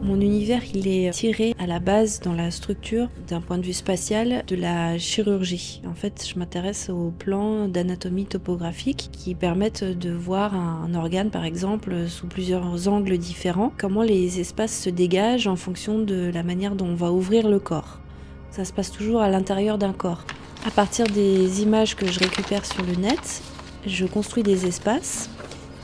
Mon univers, il est tiré à la base dans la structure, d'un point de vue spatial, de la chirurgie. En fait, je m'intéresse aux plans d'anatomie topographique qui permettent de voir un organe, par exemple, sous plusieurs angles différents, comment les espaces se dégagent en fonction de la manière dont on va ouvrir le corps. Ça se passe toujours à l'intérieur d'un corps. À partir des images que je récupère sur le net, je construis des espaces.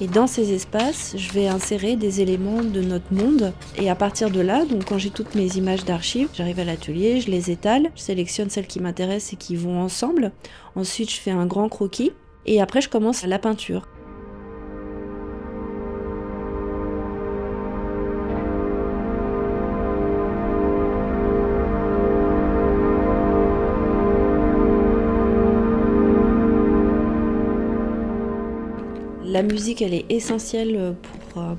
Et dans ces espaces, je vais insérer des éléments de notre monde. Et à partir de là, donc quand j'ai toutes mes images d'archives, j'arrive à l'atelier, je les étale, je sélectionne celles qui m'intéressent et qui vont ensemble. Ensuite, je fais un grand croquis. Et après, je commence la peinture. La musique, elle est essentielle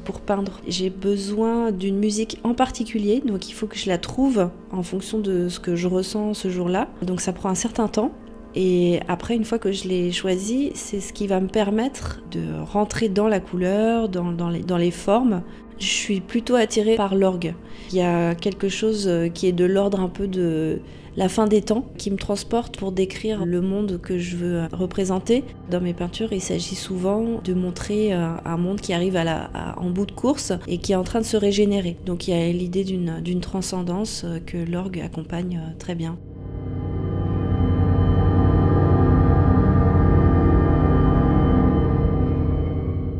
pour peindre. J'ai besoin d'une musique en particulier, donc il faut que je la trouve en fonction de ce que je ressens ce jour-là. Donc ça prend un certain temps. Et après, une fois que je l'ai choisie, c'est ce qui va me permettre de rentrer dans la couleur, dans les formes. Je suis plutôt attirée par l'orgue. Il y a quelque chose qui est de l'ordre un peu de la fin des temps, qui me transporte pour décrire le monde que je veux représenter. Dans mes peintures, il s'agit souvent de montrer un monde qui arrive en bout de course et qui est en train de se régénérer. Donc il y a l'idée d'une transcendance que l'orgue accompagne très bien.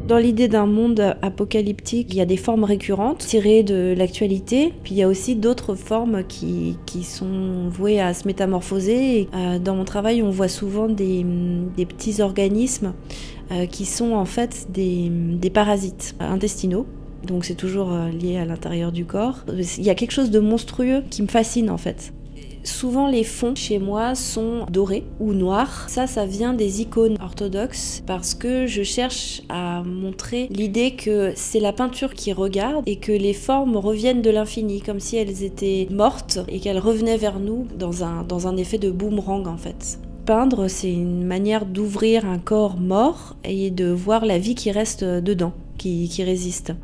Dans l'idée d'un monde apocalyptique, il y a des formes récurrentes tirées de l'actualité, puis il y a aussi d'autres formes qui sont vouées à se métamorphoser. Dans mon travail, on voit souvent des petits organismes qui sont en fait des parasites intestinaux. Donc c'est toujours lié à l'intérieur du corps. Il y a quelque chose de monstrueux qui me fascine en fait. Souvent les fonds chez moi sont dorés ou noirs. Ça vient des icônes orthodoxes parce que je cherche à montrer l'idée que c'est la peinture qui regarde et que les formes reviennent de l'infini, comme si elles étaient mortes et qu'elles revenaient vers nous dans un effet de boomerang en fait. Peindre, c'est une manière d'ouvrir un corps mort et de voir la vie qui reste dedans, qui résiste.